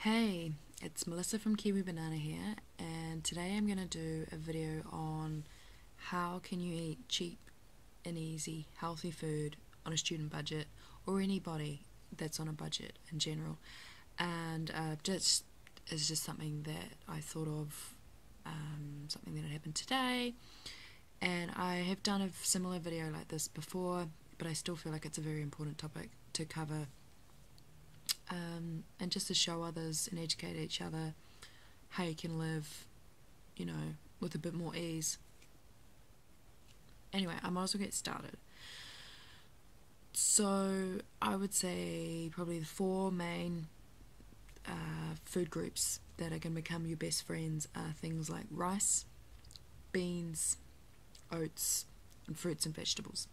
Hey, it's Melissa from Kiwi Banana here, and today I'm going to do a video on how can you eat cheap and easy healthy food on a student budget, or anybody that's on a budget in general. And just is just something that I thought of, something that had happened today, and I have done a similar video like this before, but I still feel like it's a very important topic to cover. And just to show others and educate each other how you can live, with a bit more ease. Anyway, I might as well get started. So I would say probably the four main food groups that are going to become your best friends are things like rice, beans, oats, and fruits and vegetables.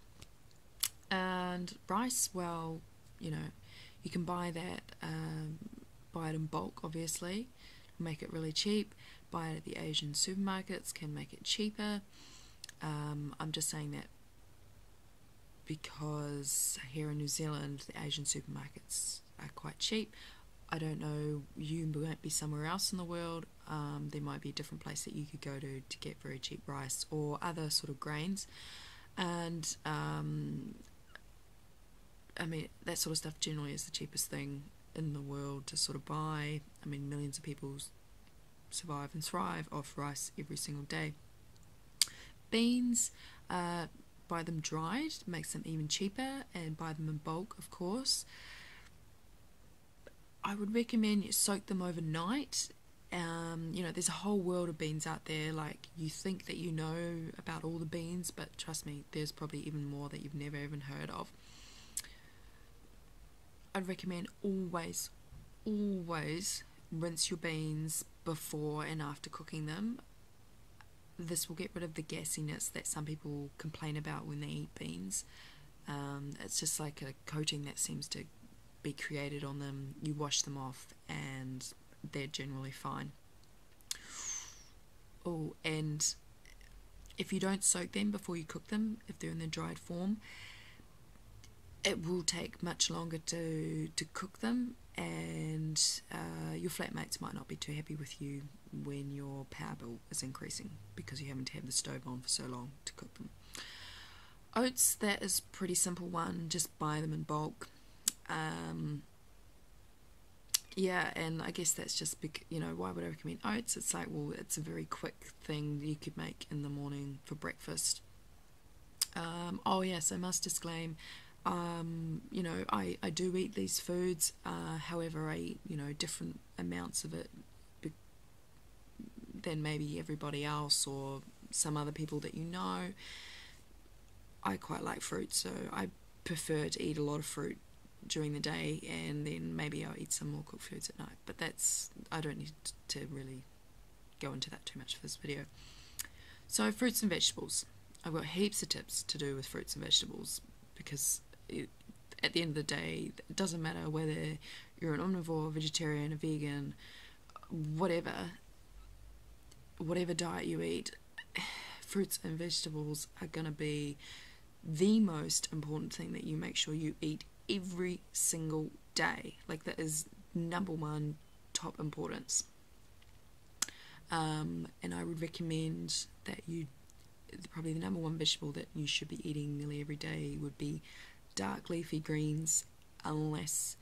And rice, well, you can buy that, buy it in bulk, obviously, make it really cheap. Buy it at the Asian supermarkets, can make it cheaper. I'm just saying that because here in New Zealand, the Asian supermarkets are quite cheap. I don't know, you might be somewhere else in the world. There might be a different place that you could go to get very cheap rice or other sort of grains. And that sort of stuff generally is the cheapest thing in the world to sort of buy. Millions of people survive and thrive off rice every single day. Beans, buy them dried, makes them even cheaper, and buy them in bulk, of course. I would recommend you soak them overnight. There's a whole world of beans out there. Like, you think that you know about all the beans, but trust me, there's probably even more that you've never even heard of. I'd recommend always rinse your beans before and after cooking them. This will get rid of the gassiness that some people complain about when they eat beans. It's just like a coating that seems to be created on them. You wash them off and they're generally fine. Oh, and if you don't soak them before you cook them, if they're in the dried form, it will take much longer to cook them, and your flatmates might not be too happy with you when your power bill is increasing because you haven't had the stove on for so long to cook them. Oats, that is a pretty simple one, just buy them in bulk. And I guess that's just why would I recommend oats? It's like, well, it's a very quick thing you could make in the morning for breakfast. Oh yes, I must disclaim, I do eat these foods, however I eat, different amounts of it than maybe everybody else or some other people that you know. I quite like fruit, so I prefer to eat a lot of fruit during the day, and then maybe I'll eat some more cooked foods at night, but I don't need to really go into that too much for this video. So fruits and vegetables, I've got heaps of tips to do with fruits and vegetables, because at the end of the day, it doesn't matter whether you're an omnivore, vegetarian, a vegan, whatever diet you eat, fruits and vegetables are going to be the most important thing that you make sure you eat every single day. Like, that is number one, top importance. And I would recommend that probably the number one vegetable that you should be eating nearly every day would be dark leafy greens, unless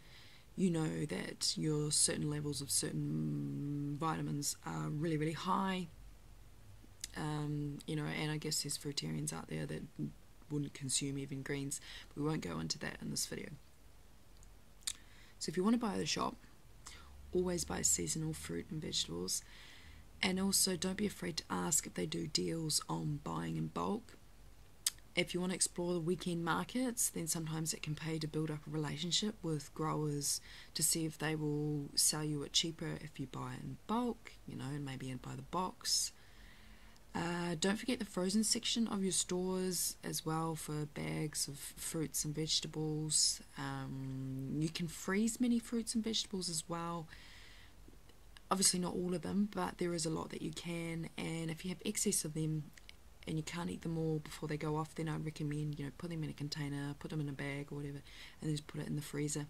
you know that your certain levels of certain vitamins are really, really high. And I guess there's fruitarians out there that wouldn't consume even greens, but we won't go into that in this video. So if you want to buy at the shop, always buy seasonal fruit and vegetables. And also, don't be afraid to ask if they do deals on buying in bulk. If you want to explore the weekend markets, then sometimes it can pay to build up a relationship with growers to see if they will sell you it cheaper if you buy it in bulk, and maybe by the box. Don't forget the frozen section of your stores as well for bags of fruits and vegetables. You can freeze many fruits and vegetables as well. Obviously not all of them, but there is a lot that you can, and if you have excess of them and you can't eat them all before they go off, then I recommend, put them in a container, put them in a bag or whatever, and then just put it in the freezer.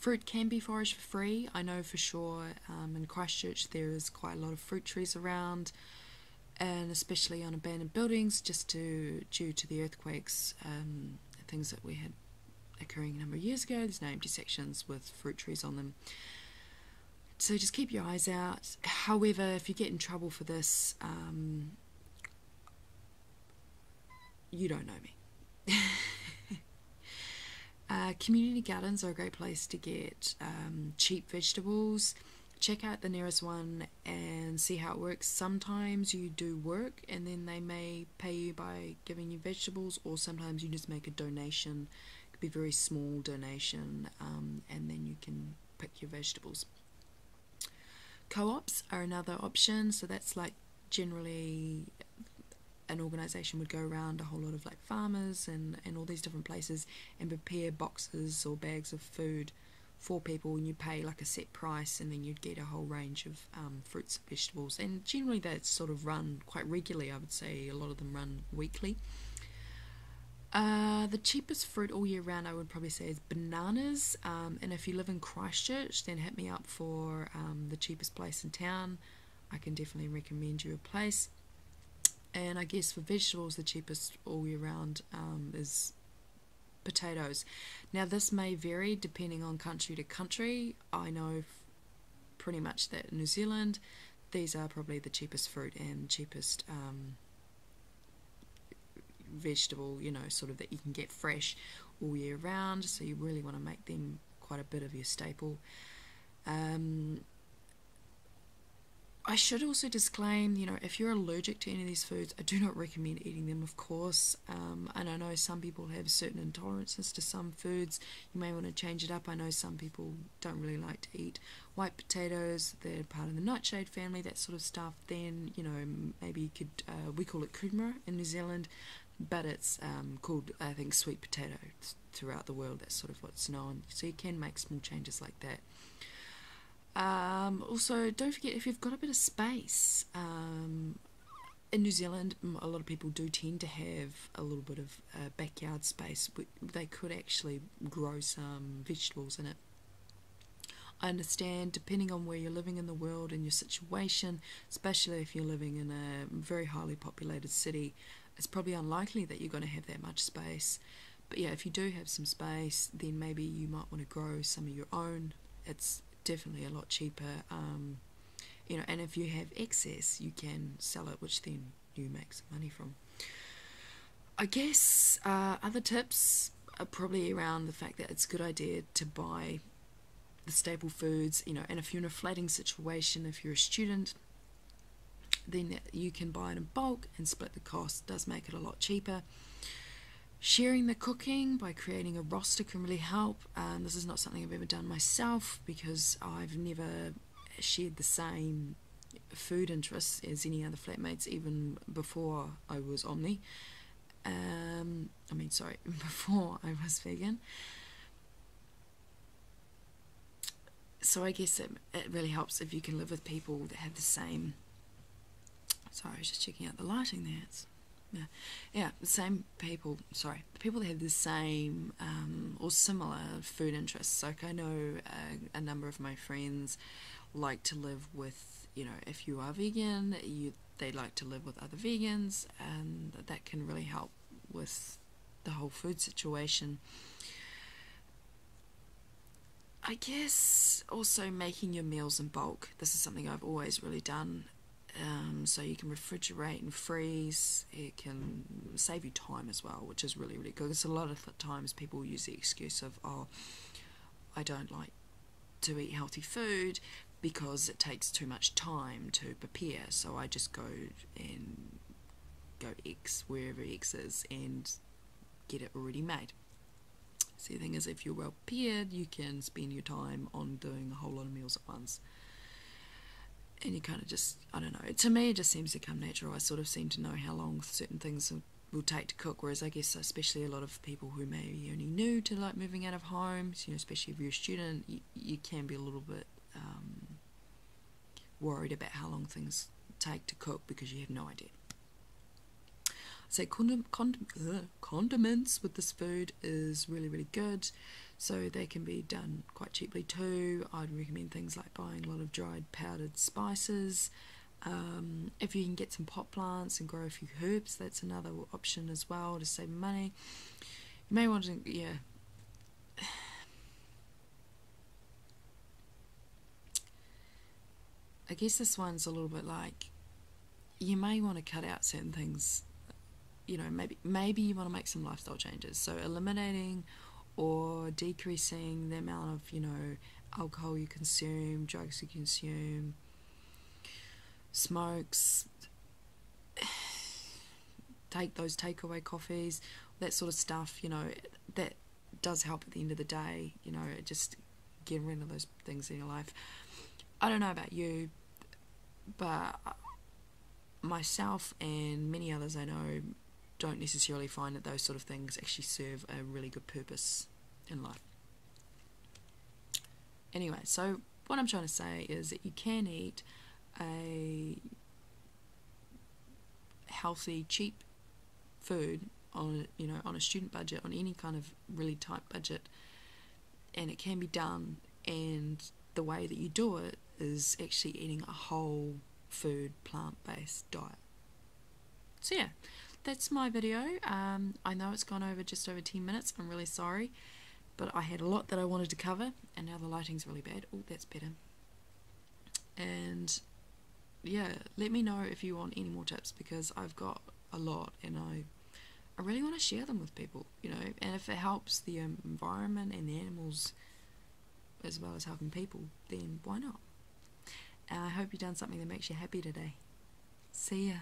Fruit can be foraged for free. I know for sure in Christchurch there is quite a lot of fruit trees around, and especially on abandoned buildings, just due to the earthquakes, things that we had occurring a number of years ago. There's no empty sections with fruit trees on them. So just keep your eyes out. However, if you get in trouble for this, you don't know me. Community gardens are a great place to get cheap vegetables. Check out the nearest one and see how it works. Sometimes you do work and then they may pay you by giving you vegetables, or sometimes you just make a donation. It could be a very small donation, and then you can pick your vegetables. Co-ops are another option, so that's like generally an organisation would go around a whole lot of like farmers and all these different places and prepare boxes or bags of food for people, and you pay like a set price, and then you'd get a whole range of fruits and vegetables, and generally that's sort of run quite regularly. I would say a lot of them run weekly. The cheapest fruit all year round I would probably say is bananas, and if you live in Christchurch then hit me up for the cheapest place in town. I can definitely recommend you a place. And I guess for vegetables the cheapest all year round is potatoes. Now this may vary depending on country to country. I know pretty much that in New Zealand these are probably the cheapest fruit and cheapest vegetable, you know, sort of that you can get fresh all year round, so you really want to make them quite a bit of your staple. I should also disclaim, you know, if you're allergic to any of these foods, I do not recommend eating them, of course. And I know some people have certain intolerances to some foods. You may want to change it up. I know some people don't really like to eat white potatoes. They're part of the nightshade family, that sort of stuff. Then, you know, maybe you could, we call it kumara in New Zealand, but it's called, I think, sweet potato throughout the world. That's sort of what's known. So you can make small changes like that. Also, don't forget, if you've got a bit of space, in New Zealand a lot of people do tend to have a little bit of backyard space. They could actually grow some vegetables in it. I understand, depending on where you're living in the world and your situation, especially if you're living in a very highly populated city, it's probably unlikely that you're going to have that much space. But yeah, if you do have some space, then maybe you might want to grow some of your own. It's definitely a lot cheaper, you know, and if you have excess you can sell it, which then you make some money from. I guess other tips are probably around the fact that it's a good idea to buy the staple foods, you know, and if you're in a flatting situation, if you're a student, then you can buy it in bulk and split the cost. It does make it a lot cheaper. Sharing the cooking by creating a roster can really help. This is not something I've ever done myself because I've never shared the same food interests as any other flatmates, even before I was Omni. Before I was vegan. So I guess it really helps if you can live with people that have the same... Sorry, I was just checking out the lighting there. It's... Yeah, the same people, the people that have the same or similar food interests. Like I know a number of my friends like to live with, you know, if you are vegan, they like to live with other vegans, and that can really help with the whole food situation. I guess also making your meals in bulk. This is something I've always really done. So you can refrigerate and freeze. It can save you time as well, which is really, really good. Because a lot of times people use the excuse of, oh, I don't like to eat healthy food because it takes too much time to prepare, so I just go X, wherever X is, and get it already made. So the thing is, if you're well prepared, you can spend your time on doing a whole lot of meals at once. And you kind of just, I don't know, to me it just seems to come natural. I sort of seem to know how long certain things will take to cook, whereas I guess especially a lot of people who may be only new to like moving out of home, you know, especially if you're a student, you can be a little bit worried about how long things take to cook because you have no idea. So condiments with this food is really, really good. so they can be done quite cheaply too. I'd recommend things like buying a lot of dried powdered spices. If you can get some pot plants and grow a few herbs, that's another option as well to save money. You may want to, yeah. I guess this one's a little bit like, you may want to cut out certain things. You know, maybe you want to make some lifestyle changes. So eliminating or decreasing the amount of, you know, alcohol you consume, drugs you consume, smokes, take those takeaway coffees, that sort of stuff, you know, that does help at the end of the day, you know, just get rid of those things in your life. I don't know about you, but myself and many others I know don't necessarily find that those sort of things actually serve a really good purpose in life. Anyway, so what I'm trying to say is that you can eat a healthy, cheap food on, you know, on a student budget, on any kind of really tight budget, and it can be done, and the way that you do it is actually eating a whole food, plant-based diet. So yeah, that's my video. I know it's gone over just over 10 minutes. I'm really sorry, but I had a lot that I wanted to cover, and now the lighting's really bad. Oh, that's better. And yeah, let me know if you want any more tips, because I've got a lot and I really want to share them with people, you know, and if it helps the environment and the animals as well as helping people, then why not? And I hope you've done something that makes you happy today. See ya.